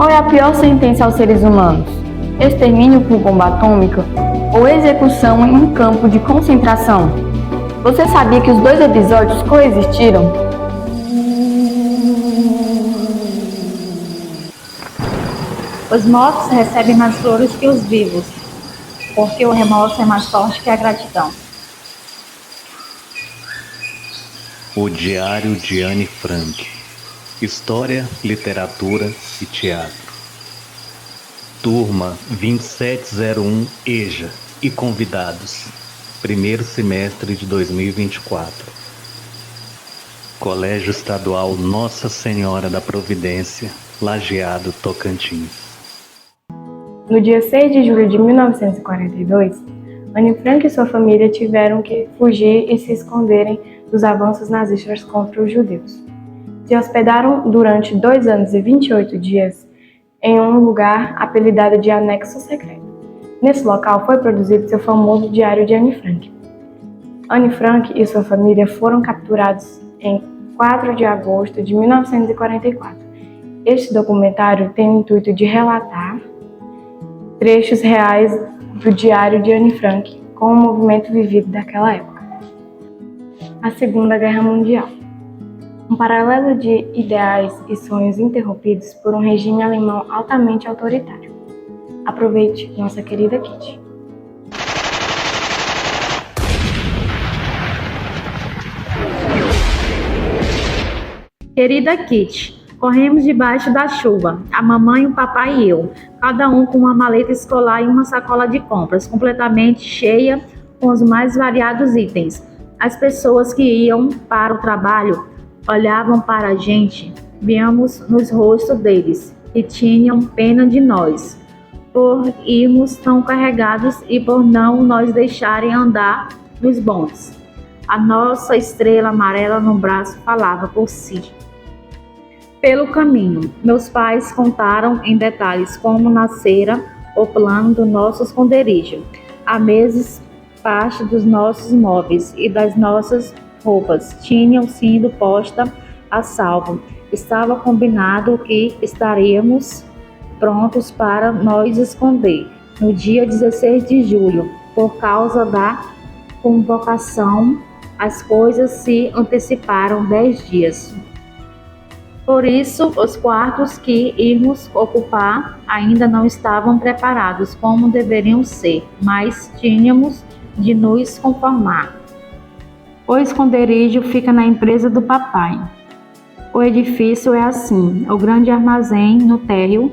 Qual é a pior sentença aos seres humanos? Extermínio por bomba atômica ou execução em um campo de concentração? Você sabia que os dois episódios coexistiram? Os mortos recebem mais flores que os vivos, porque o remorso é mais forte que a gratidão. O Diário de Anne Frank. História, literatura e teatro. Turma 2701 EJA e convidados. Primeiro semestre de 2024. Colégio Estadual Nossa Senhora da Providência, Lajeado, Tocantins. No dia 6 de julho de 1942, Anne Frank e sua família tiveram que fugir e se esconderem dos avanços nazistas contra os judeus. Se hospedaram durante 2 anos e 28 dias em um lugar apelidado de Anexo Secreto. Nesse local foi produzido seu famoso Diário de Anne Frank. Anne Frank e sua família foram capturados em 4 de agosto de 1944. Este documentário tem o intuito de relatar trechos reais do Diário de Anne Frank com o movimento vivido daquela época. A Segunda Guerra Mundial. Um paralelo de ideais e sonhos interrompidos por um regime alemão altamente autoritário. Aproveite, nossa querida Kitty. Querida Kitty, corremos debaixo da chuva, a mamãe, o papai e eu, cada um com uma maleta escolar e uma sacola de compras, completamente cheia com os mais variados itens. As pessoas que iam para o trabalho olhavam para a gente, víamos nos rostos deles e tinham pena de nós, por irmos tão carregados e por não nos deixarem andar nos bondes. A nossa estrela amarela no braço falava por si. Pelo caminho, meus pais contaram em detalhes como nascera o plano do nosso esconderijo. Há meses, parte dos nossos móveis e das nossas roupas tinham sido posta a salvo. Estava combinado que estaríamos prontos para nos esconder no dia 16 de julho. Por causa da convocação, as coisas se anteciparam 10 dias. Por isso, os quartos que íamos ocupar ainda não estavam preparados como deveriam ser, mas tínhamos de nos conformar. O esconderijo fica na empresa do papai. O edifício é assim: o grande armazém no térreo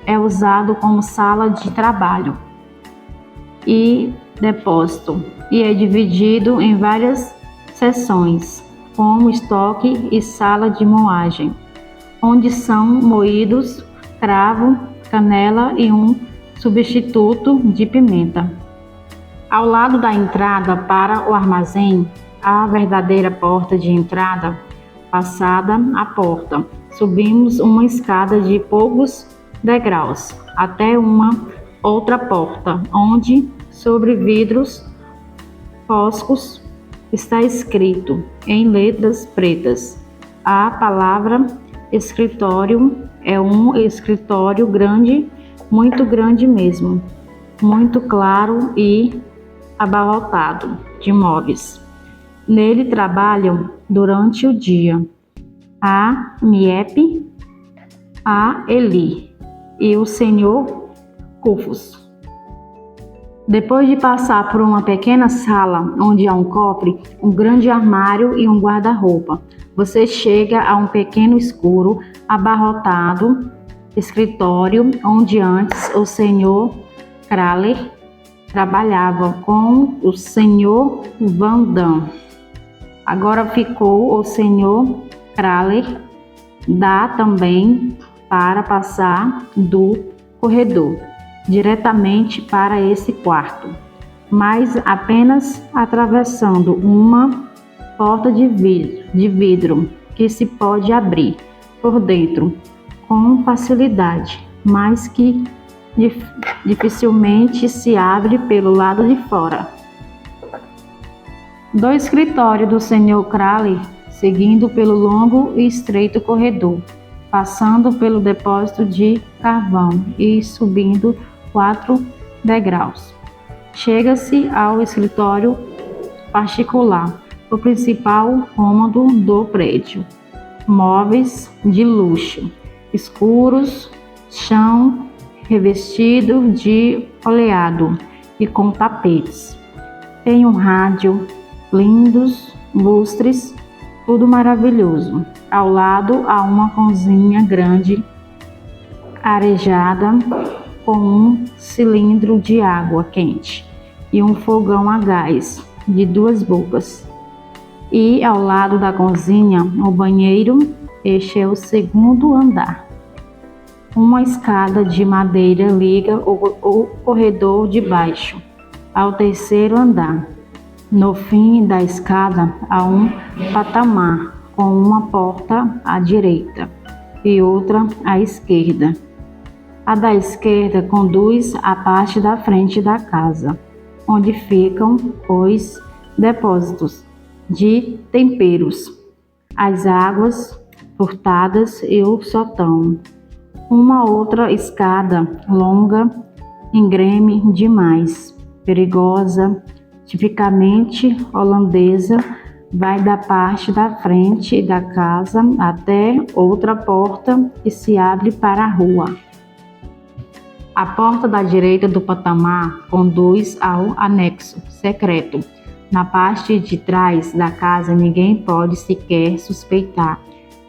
é usado como sala de trabalho e depósito e é dividido em várias seções, como estoque e sala de moagem, onde são moídos cravo, canela e um substituto de pimenta. Ao lado da entrada para o armazém, a verdadeira porta de entrada. Passada a porta, subimos uma escada de poucos degraus até uma outra porta, onde, sobre vidros foscos, está escrito em letras pretas a palavra escritório. É um escritório grande, muito grande mesmo, muito claro e abarrotado de móveis. Nele trabalham durante o dia a Miep, a Eli e o senhor Rufus. Depois de passar por uma pequena sala onde há um cofre, um grande armário e um guarda-roupa, você chega a um pequeno escuro, abarrotado escritório onde antes o senhor Kraler trabalhava com o senhor Van Damme. Agora ficou o senhor Kraler. Dá também para passar do corredor diretamente para esse quarto, mas apenas atravessando uma porta de vidro que se pode abrir por dentro com facilidade, mas que dificilmente se abre pelo lado de fora. Do escritório do Sr. Crowley, seguindo pelo longo e estreito corredor, passando pelo depósito de carvão e subindo 4 degraus. Chega-se ao escritório particular, o principal cômodo do prédio. Móveis de luxo, escuros, chão revestido de oleado e com tapetes. Tem um rádio, lindos lustres, tudo maravilhoso. Ao lado há uma cozinha grande, arejada, com um cilindro de água quente e um fogão a gás de 2 bocas. E ao lado da cozinha, o banheiro. Este é o 2º andar. Uma escada de madeira liga o corredor de baixo ao 3º andar. No fim da escada há um patamar com uma porta à direita e outra à esquerda. A da esquerda conduz à parte da frente da casa, onde ficam os depósitos de temperos, as águas furtadas e o sótão. Uma outra escada longa, íngreme demais, perigosa, tipicamente holandesa, vai da parte da frente da casa até outra porta que se abre para a rua. A porta da direita do patamar conduz ao anexo secreto. Na parte de trás da casa ninguém pode sequer suspeitar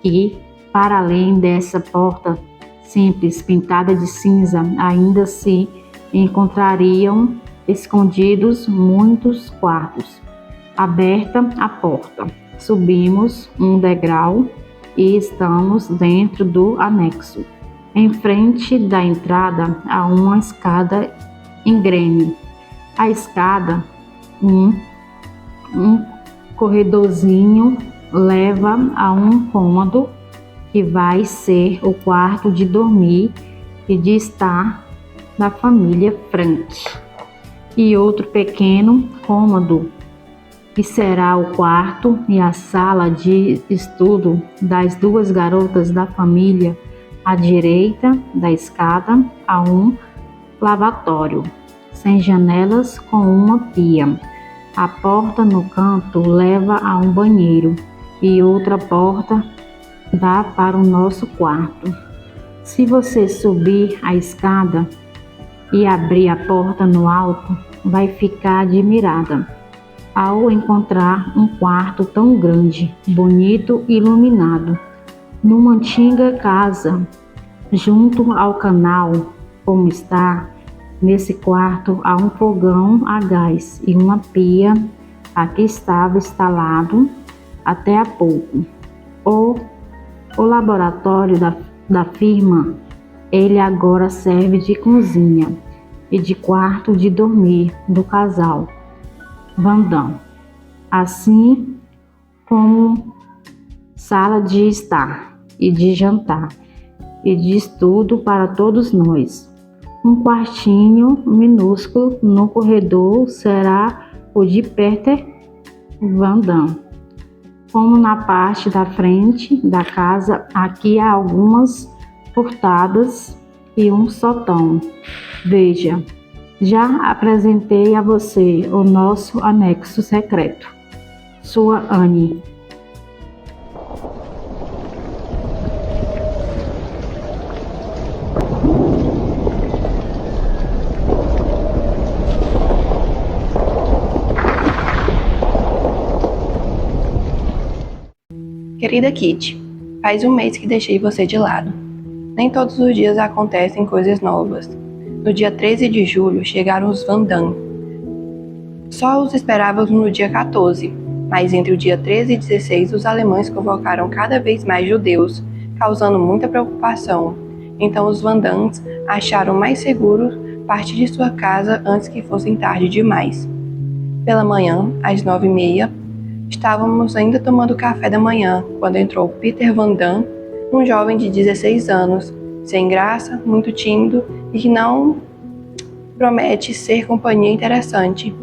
que, para além dessa porta simples pintada de cinza, ainda se encontrariam escondidos muitos quartos. Aberta a porta, subimos um degrau e estamos dentro do anexo. Em frente da entrada há uma escada íngreme. A escada, um corredorzinho, leva a um cômodo que vai ser o quarto de dormir e de estar da família Frank, e outro pequeno cômodo que será o quarto e a sala de estudo das 2 garotas da família. À direita da escada há um lavatório, sem janelas, com uma pia. A porta no canto leva a um banheiro e outra porta dá para o nosso quarto. Se você subir a escada e abrir a porta no alto, vai ficar admirada ao encontrar um quarto tão grande, bonito e iluminado. Numa antiga casa, junto ao canal, como está, nesse quarto há um fogão a gás e uma pia. Aqui estava instalado até há pouco o laboratório da firma. Ele agora serve de cozinha e de quarto de dormir do casal Van Damme, assim como sala de estar e de jantar e de estudo para todos nós. Um quartinho minúsculo no corredor será o de Peter Van Damme. Como na parte da frente da casa, aqui há algumas portadas e um sótão. Veja, já apresentei a você o nosso anexo secreto. Sua Anne. Querida Kitty, faz um mês que deixei você de lado. Nem todos os dias acontecem coisas novas. No dia 13 de julho chegaram os Van Damme. Só os esperávamos no dia 14, mas entre o dia 13 e 16 os alemães convocaram cada vez mais judeus, causando muita preocupação. Então os Van Damme acharam mais seguro partir de sua casa antes que fosse tarde demais. Pela manhã, às 9h30, estávamos ainda tomando café da manhã quando entrou Peter Van Damme, um jovem de 16 anos, sem graça, muito tímido e que não promete ser companhia interessante.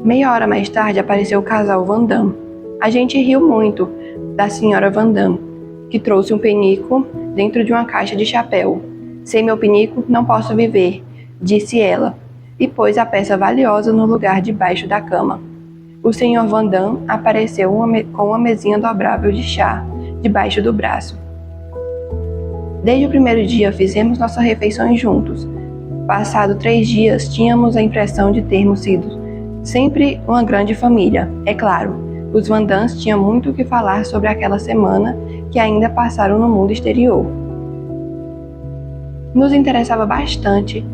Meia hora mais tarde apareceu o casal Van Damme. A gente riu muito da senhora Van Damme, que trouxe um penico dentro de uma caixa de chapéu. Sem meu penico, não posso viver, disse ela, e pôs a peça valiosa no lugar debaixo da cama. O Sr. Van Damme apareceu com uma mesinha dobrável de chá debaixo do braço. Desde o primeiro dia fizemos nossas refeições juntos. Passado 3 dias, tínhamos a impressão de termos sido sempre uma grande família. É claro, os Van Dammes tinham muito o que falar sobre aquela semana que ainda passaram no mundo exterior. Nos interessava bastante,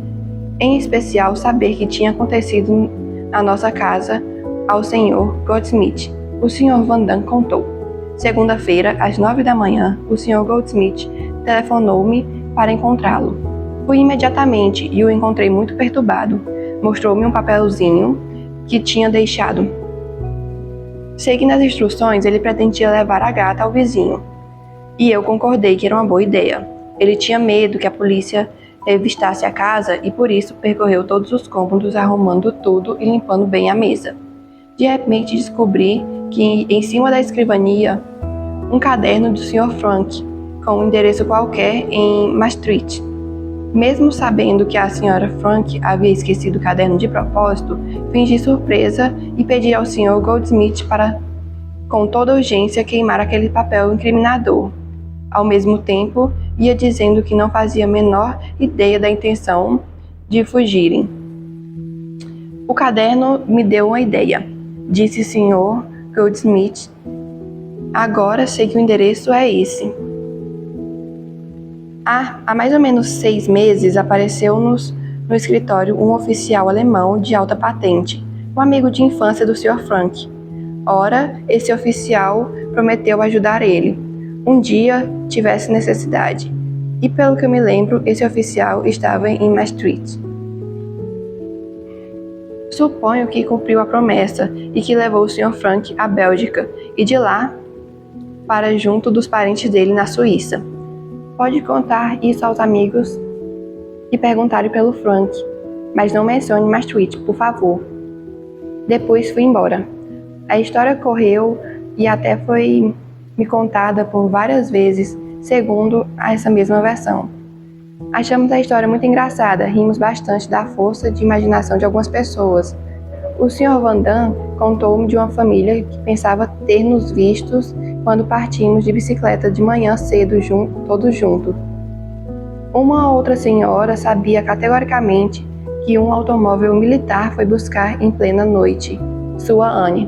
em especial, saber que tinha acontecido na nossa casa ao Sr. Goldsmith. O Sr. Van Damme contou. Segunda-feira, às 9 da manhã, o Sr. Goldsmith telefonou-me para encontrá-lo. Fui imediatamente e o encontrei muito perturbado. Mostrou-me um papelzinho que tinha deixado. Seguindo as instruções, ele pretendia levar a gata ao vizinho. E eu concordei que era uma boa ideia. Ele tinha medo que a polícia revistasse a casa e por isso percorreu todos os cômodos arrumando tudo e limpando bem a mesa. De repente descobri que em cima da escrivania um caderno do Sr. Frank com um endereço qualquer em Maastricht. Mesmo sabendo que a Sra. Frank havia esquecido o caderno de propósito, fingi surpresa e pedi ao Sr. Goldsmith para, com toda urgência, queimar aquele papel incriminador. Ao mesmo tempo, ia dizendo que não fazia a menor ideia da intenção de fugirem. O caderno me deu uma ideia, disse o Sr. Goldsmith. Agora sei que o endereço é esse. Há mais ou menos 6 meses apareceu-nos no escritório um oficial alemão de alta patente, um amigo de infância do Sr. Frank. Ora, esse oficial prometeu ajudar ele, um dia tivesse necessidade. E pelo que eu me lembro, esse oficial estava em Maastricht. Suponho que cumpriu a promessa e que levou o Sr. Frank à Bélgica e de lá para junto dos parentes dele na Suíça. Pode contar isso aos amigos e perguntarem pelo Frank, mas não mencione Maastricht, por favor. Depois fui embora. A história correu e até foi me contada por várias vezes, segundo essa mesma versão. Achamos a história muito engraçada, rimos bastante da força de imaginação de algumas pessoas. O Sr. Van Damme contou-me de uma família que pensava ter nos vistos quando partimos de bicicleta de manhã cedo, todos juntos. Uma outra senhora sabia categoricamente que um automóvel militar foi buscar em plena noite sua Anne.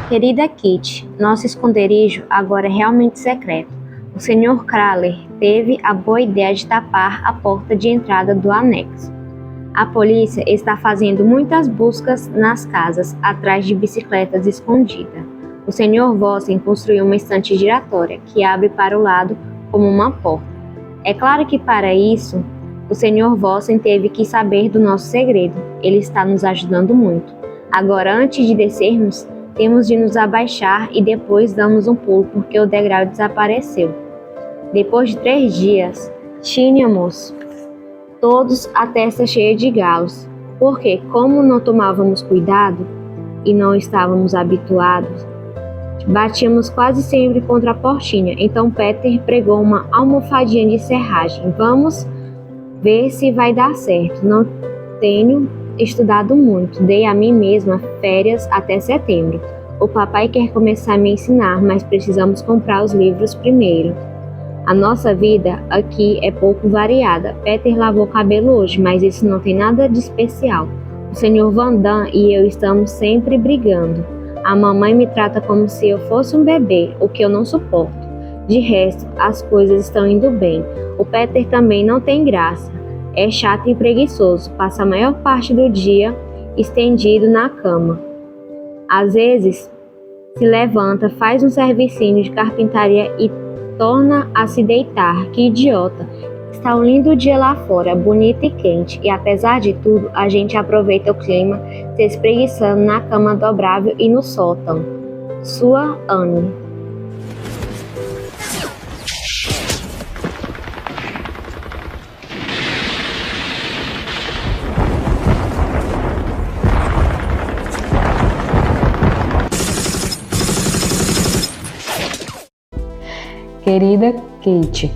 Querida Kitty, nosso esconderijo agora é realmente secreto. O Sr. Kraler teve a boa ideia de tapar a porta de entrada do anexo. A polícia está fazendo muitas buscas nas casas atrás de bicicletas escondidas. O Sr. Vossen construiu uma estante giratória que abre para o lado como uma porta. É claro que para isso, o Sr. Vossen teve que saber do nosso segredo. Ele está nos ajudando muito. Agora, antes de descermos, temos de nos abaixar e depois damos um pulo porque o degrau desapareceu. Depois de 3 dias, tínhamos todos a testa cheia de galos, porque como não tomávamos cuidado e não estávamos habituados, batíamos quase sempre contra a portinha. Então Peter pregou uma almofadinha de serragem. Vamos ver se vai dar certo. Não tenho estudado muito, dei a mim mesma férias até setembro. O papai quer começar a me ensinar, mas precisamos comprar os livros primeiro. A nossa vida aqui é pouco variada. Peter lavou o cabelo hoje, mas isso não tem nada de especial. O Sr. Van Damme e eu estamos sempre brigando. A mamãe me trata como se eu fosse um bebê, o que eu não suporto. De resto, as coisas estão indo bem. O Peter também não tem graça. É chato e preguiçoso, passa a maior parte do dia estendido na cama. Às vezes, se levanta, faz um servicinho de carpintaria e torna a se deitar. Que idiota! Está um lindo dia lá fora, bonito e quente, e apesar de tudo, a gente aproveita o clima, se espreguiçando na cama dobrável e no sótão. Sua Anne. Querida Kate,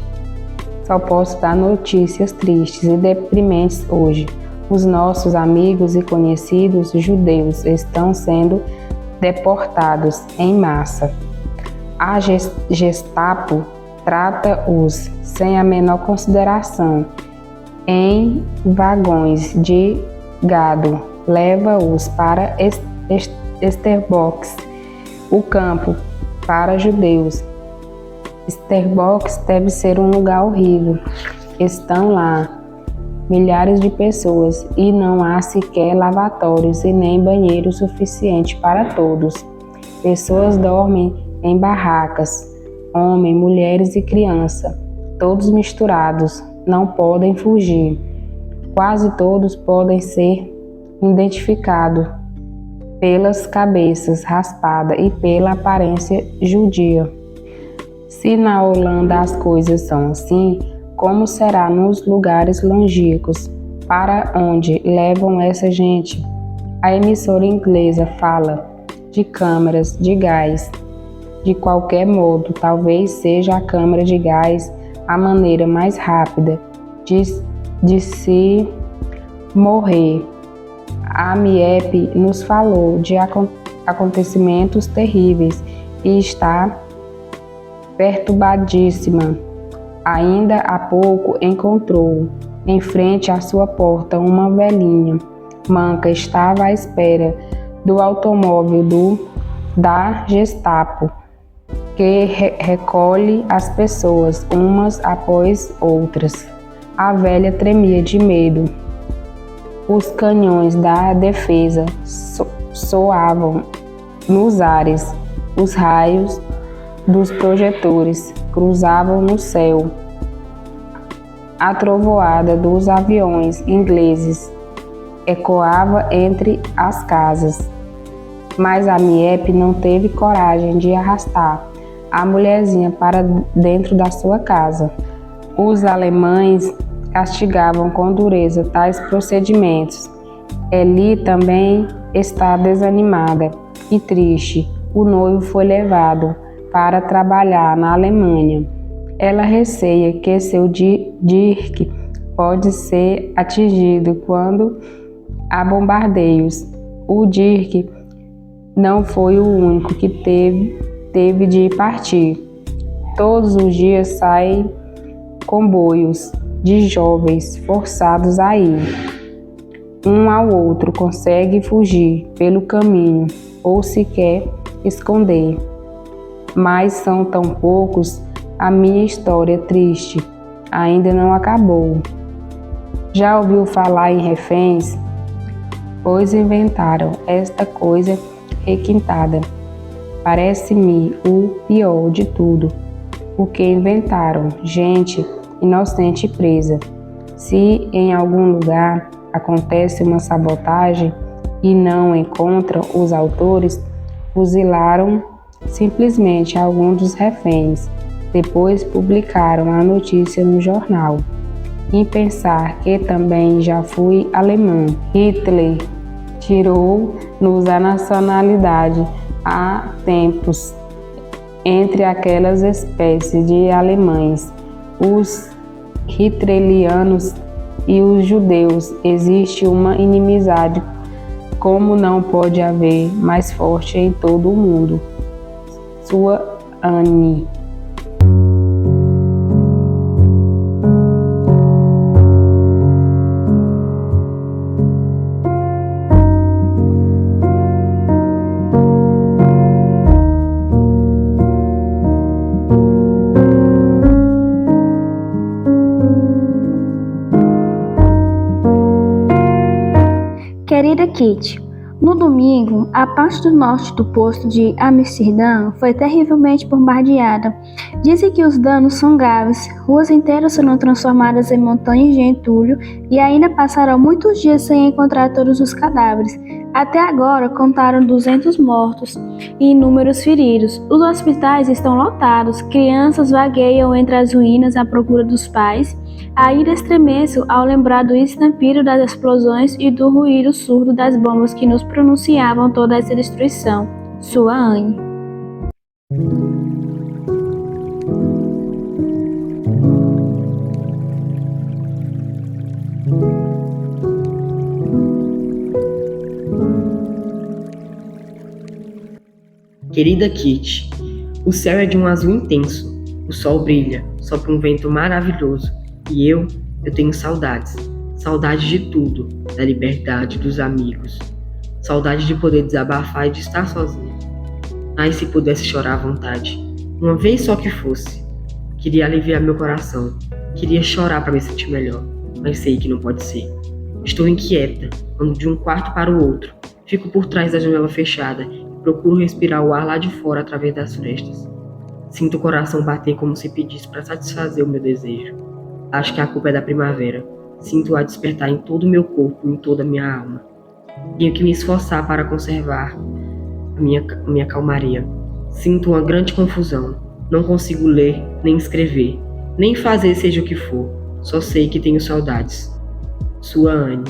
só posso dar notícias tristes e deprimentes hoje. Os nossos amigos e conhecidos judeus estão sendo deportados em massa. A Gestapo trata-os sem a menor consideração em vagões de gado, leva-os para Esterbox, o campo para judeus. Esterbox deve ser um lugar horrível. Estão lá milhares de pessoas e não há sequer lavatórios e nem banheiro suficiente para todos. Pessoas dormem em barracas, homens, mulheres e crianças, todos misturados, não podem fugir. Quase todos podem ser identificados pelas cabeças raspadas e pela aparência judia. Se na Holanda as coisas são assim, como será nos lugares longínquos? Para onde levam essa gente? A emissora inglesa fala de câmaras de gás. De qualquer modo, talvez seja a câmara de gás a maneira mais rápida de se morrer. A MIEP nos falou de acontecimentos terríveis e está perturbadíssima. Ainda há pouco encontrou, em frente à sua porta, uma velhinha manca. Estava à espera do automóvel da Gestapo, que recolhe as pessoas umas após outras. A velha tremia de medo. Os canhões da defesa soavam nos ares. Os raios dos projetores cruzavam no céu. A trovoada dos aviões ingleses ecoava entre as casas. Mas a MIEP não teve coragem de arrastar a mulherzinha para dentro da sua casa. Os alemães castigavam com dureza tais procedimentos. Eli também está desanimada e triste. O noivo foi levado para trabalhar na Alemanha. Ela receia que seu Dirk pode ser atingido quando há bombardeios. O Dirk não foi o único que teve de partir. Todos os dias saem comboios de jovens forçados a ir. Um ao outro consegue fugir pelo caminho ou sequer esconder. Mas são tão poucos, a minha história triste ainda não acabou. Já ouviu falar em reféns? Pois inventaram esta coisa requintada. Parece-me o pior de tudo. O que inventaram? Gente inocente presa. Se em algum lugar acontece uma sabotagem e não encontram os autores, fuzilaram simplesmente alguns dos reféns. Depois publicaram a notícia no jornal. Em pensar que também já fui alemã. Hitler tirou-nos a nacionalidade há tempos. Entre aquelas espécies de alemães, os hitlerianos e os judeus, existe uma inimizade como não pode haver mais forte em todo o mundo. Sua Anne. Querida Kitty, no domingo, a parte do norte do posto de Amsterdã foi terrivelmente bombardeada. Dizem que os danos são graves, ruas inteiras foram transformadas em montanhas de entulho e ainda passaram muitos dias sem encontrar todos os cadáveres. Até agora, contaram 200 mortos e inúmeros feridos. Os hospitais estão lotados, crianças vagueiam entre as ruínas à procura dos pais. Ainda estremeço ao lembrar do estampido das explosões e do ruído surdo das bombas que nos pronunciavam toda essa destruição. Sua Anne. Querida Kitty, o céu é de um azul intenso, o sol brilha, sopra um vento maravilhoso, e eu tenho saudades. Saudade de tudo, da liberdade, dos amigos. Saudade de poder desabafar e de estar sozinha. Ai, se pudesse chorar à vontade. Uma vez só que fosse. Queria aliviar meu coração. Queria chorar para me sentir melhor. Mas sei que não pode ser. Estou inquieta. Ando de um quarto para o outro. Fico por trás da janela fechada e procuro respirar o ar lá de fora através das frestas. Sinto o coração bater como se pedisse para satisfazer o meu desejo. Acho que a culpa é da primavera. Sinto-a despertar em todo o meu corpo e em toda a minha alma. Tenho que me esforçar para conservar a minha calmaria. Sinto uma grande confusão. Não consigo ler, nem escrever, nem fazer seja o que for. Só sei que tenho saudades. Sua Anne.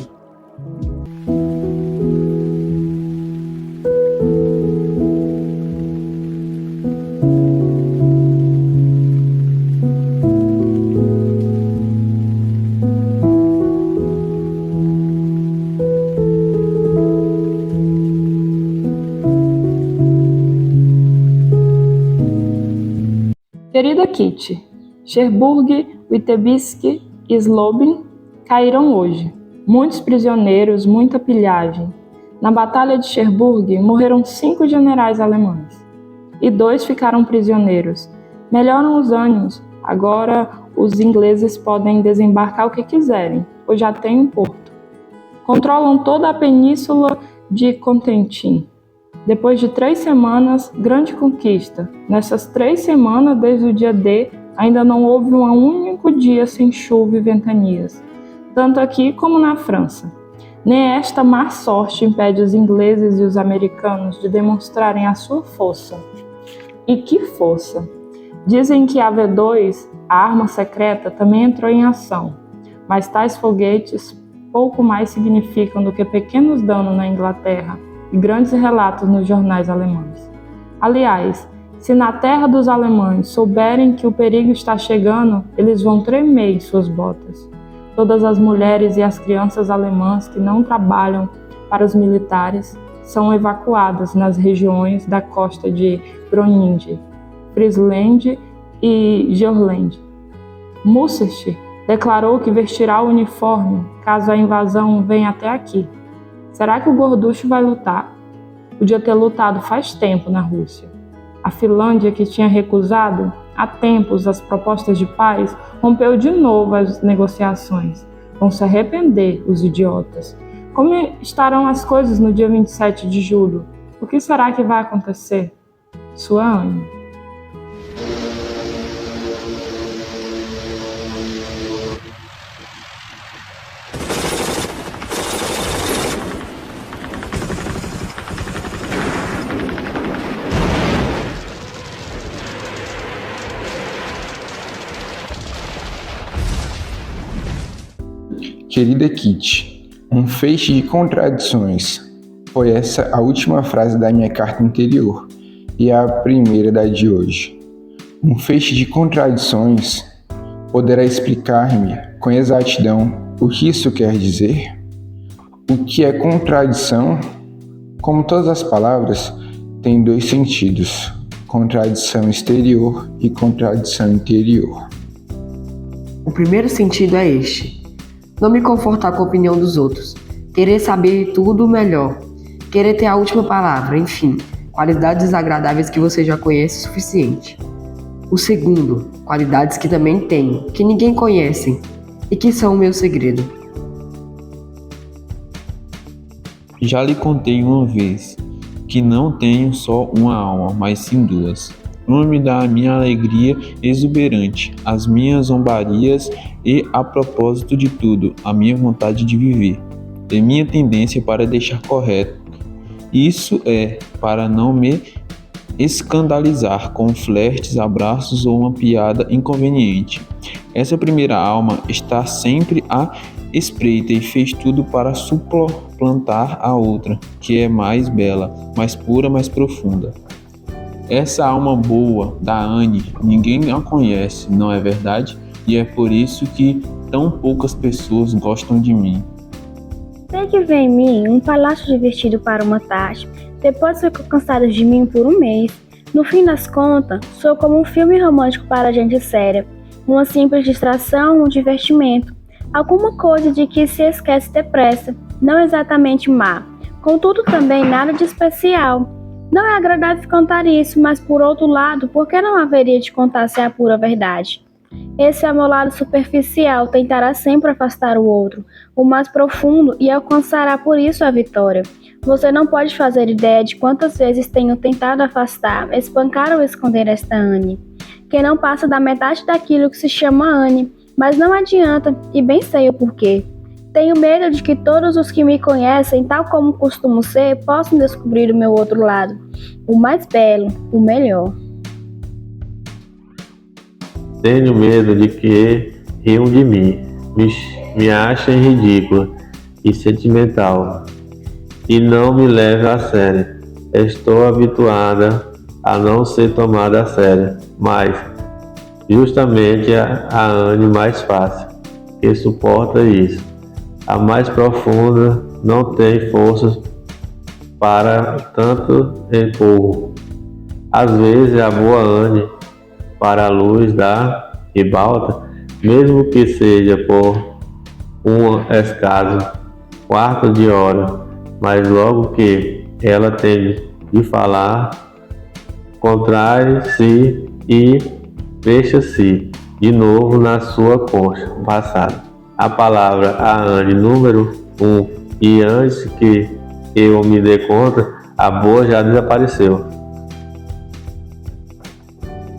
Querida Kitty, Cherbourg, Witebsk e Slobin caíram hoje. Muitos prisioneiros, muita pilhagem. Na Batalha de Cherbourg morreram 5 generais alemães e 2 ficaram prisioneiros. Melhoram os ânimos. Agora os ingleses podem desembarcar o que quiserem, pois já têm um porto. Controlam toda a península de Cotentin. Depois de 3 semanas, grande conquista. Nessas 3 semanas, desde o dia D, ainda não houve um único dia sem chuva e ventanias, tanto aqui como na França. Nem esta má sorte impede os ingleses e os americanos de demonstrarem a sua força. E que força! Dizem que a V2, a arma secreta, também entrou em ação, mas tais foguetes pouco mais significam do que pequenos danos na Inglaterra e grandes relatos nos jornais alemães. Aliás, se na terra dos alemães souberem que o perigo está chegando, eles vão tremer em suas botas. Todas as mulheres e as crianças alemãs que não trabalham para os militares são evacuadas nas regiões da costa de Groningen, Friesland e Jurland. Mussert declarou que vestirá o uniforme caso a invasão venha até aqui. Será que o gorducho vai lutar? Podia ter lutado faz tempo na Rússia. A Finlândia, que tinha recusado há tempos as propostas de paz, rompeu de novo as negociações. Vão se arrepender, os idiotas. Como estarão as coisas no dia 27 de julho? O que será que vai acontecer? Sua Anne. Querida Kitty, um feixe de contradições. Foi essa a última frase da minha carta anterior e a primeira da de hoje. Um feixe de contradições. Poderá explicar-me com exatidão o que isso quer dizer? O que é contradição? Como todas as palavras, tem 2 sentidos: contradição exterior e contradição interior. O primeiro sentido é este: não me confortar com a opinião dos outros, querer saber tudo melhor, querer ter a última palavra, enfim, qualidades desagradáveis que você já conhece o suficiente. O segundo, qualidades que também tenho, que ninguém conhece e que são o meu segredo. Já lhe contei uma vez que não tenho só uma alma, mas sim 2. O nome da minha alegria exuberante, as minhas zombarias e, a propósito de tudo, a minha vontade de viver. E minha tendência para deixar correto. Isso é para não me escandalizar com flertes, abraços ou uma piada inconveniente. Essa primeira alma está sempre à espreita e fez tudo para suplantar a outra, que é mais bela, mais pura, mais profunda. Essa alma boa da Anne, ninguém a conhece, não é verdade? E é por isso que tão poucas pessoas gostam de mim. Sei que vê em mim um palácio divertido para uma tarde, Depois ficam cansados de mim por um mês. No fim das contas, sou como um filme romântico para gente séria. Uma simples distração, um divertimento. Alguma coisa de que se esquece depressa. Não exatamente má. Contudo, também nada de especial. Não é agradável contar isso, mas por outro lado, por que não haveria de contar se é a pura verdade? Esse é o meu lado superficial, tentará sempre afastar o outro, o mais profundo, e alcançará por isso a vitória. Você não pode fazer ideia de quantas vezes tenho tentado afastar, espancar ou esconder esta Anne, que não passa da metade daquilo que se chama Anne, mas não adianta, e bem sei o porquê. Tenho medo de que todos os que me conhecem, tal como costumo ser, possam descobrir o meu outro lado, o mais belo, o melhor. Tenho medo de que riam de mim, me achem ridícula e sentimental, e não me levem a sério. Estou habituada a não ser tomada a sério, mas justamente a Anne mais fácil, que suporta isso. A mais profunda não tem forças para tanto empurro. Às vezes a boa Anne, para a luz da ribalta, mesmo que seja por um escasso quarto de hora, mas logo que ela tem de falar, contrai-se e fecha-se de novo na sua concha passada. A palavra a Anne número 1, e antes que eu me dê conta, a boa já desapareceu.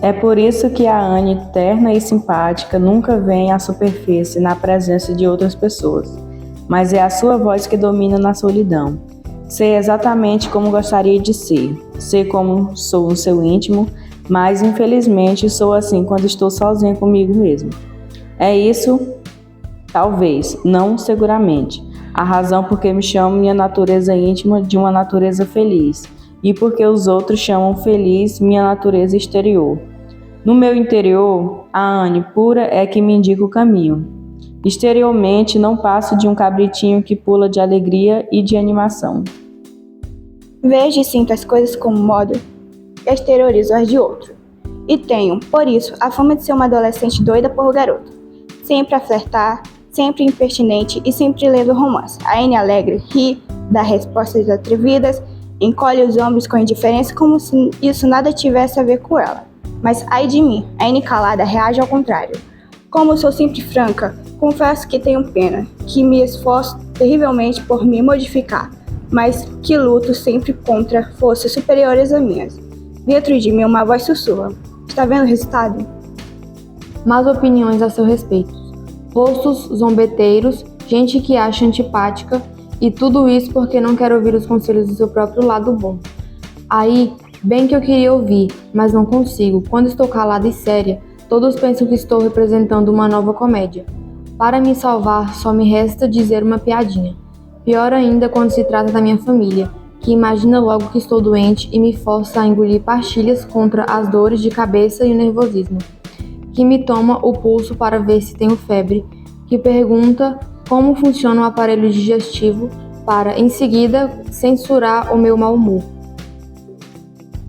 É por isso que a Anne, terna e simpática, nunca vem à superfície na presença de outras pessoas, mas é a sua voz que domina na solidão. Sei exatamente como gostaria de ser, sei como sou o seu íntimo, mas infelizmente sou assim quando estou sozinha comigo mesmo. É isso, talvez, não seguramente, a razão por que me chamo minha natureza íntima de uma natureza feliz, e porque os outros chamam feliz minha natureza exterior. No meu interior, a Anne pura é que me indica o caminho. Exteriormente, não passo de um cabritinho que pula de alegria e de animação. Vejo e sinto as coisas como modo que exteriorizo as de outro. E tenho, por isso, a fama de ser uma adolescente doida por garoto. Sempre a flertar, sempre impertinente e sempre lendo romance. A Anne alegre ri, dá respostas atrevidas, encolhe os ombros com indiferença como se isso nada tivesse a ver com ela. Mas ai de mim, a Anne calada reage ao contrário. Como sou sempre franca, confesso que tenho pena, que me esforço terrivelmente por me modificar, mas que luto sempre contra forças superiores a minhas. Dentro de mim uma voz sussurra. Está vendo o resultado? Más opiniões a seu respeito. Rostos zombeteiros, gente que acha antipática, e tudo isso porque não quer ouvir os conselhos do seu próprio lado bom. Aí, bem que eu queria ouvir, mas não consigo. Quando estou calada e séria, todos pensam que estou representando uma nova comédia. Para me salvar, só me resta dizer uma piadinha. Pior ainda quando se trata da minha família, que imagina logo que estou doente e me força a engolir pastilhas contra as dores de cabeça e o nervosismo, que me toma o pulso para ver se tenho febre, que pergunta como funciona o aparelho digestivo para, em seguida, censurar o meu mau humor.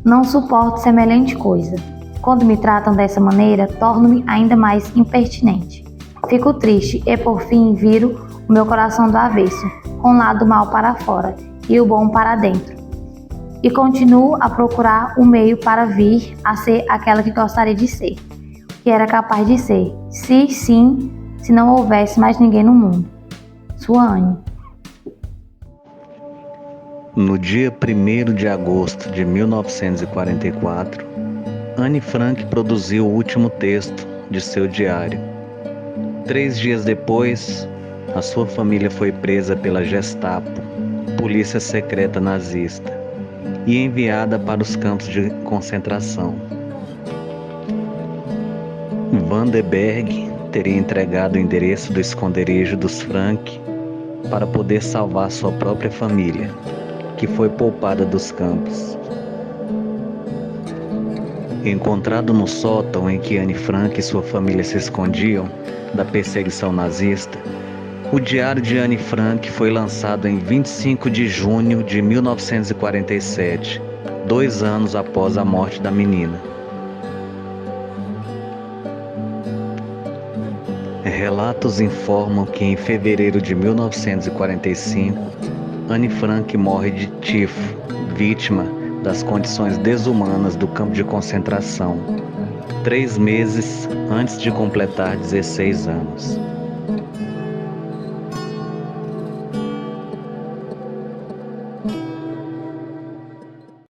Não suporto semelhante coisa. Quando me tratam dessa maneira, torno-me ainda mais impertinente. Fico triste e, por fim, viro o meu coração do avesso, com o lado mal para fora e o bom para dentro. E continuo a procurar um meio para vir a ser aquela que gostaria de ser, que era capaz de ser, se não houvesse mais ninguém no mundo. Sua Anne. No dia 1º de agosto de 1944, Anne Frank produziu o último texto de seu diário. 3 dias depois, a sua família foi presa pela Gestapo, polícia secreta nazista, e enviada para os campos de concentração. Vandenberg teria entregado o endereço do esconderijo dos Frank para poder salvar sua própria família, que foi poupada dos campos. Encontrado no sótão em que Anne Frank e sua família se escondiam da perseguição nazista, O Diário de Anne Frank foi lançado em 25 de junho de 1947, 2 anos após a morte da menina. Relatos informam que em fevereiro de 1945, Anne Frank morre de tifo, vítima das condições desumanas do campo de concentração, 3 meses antes de completar 16 anos.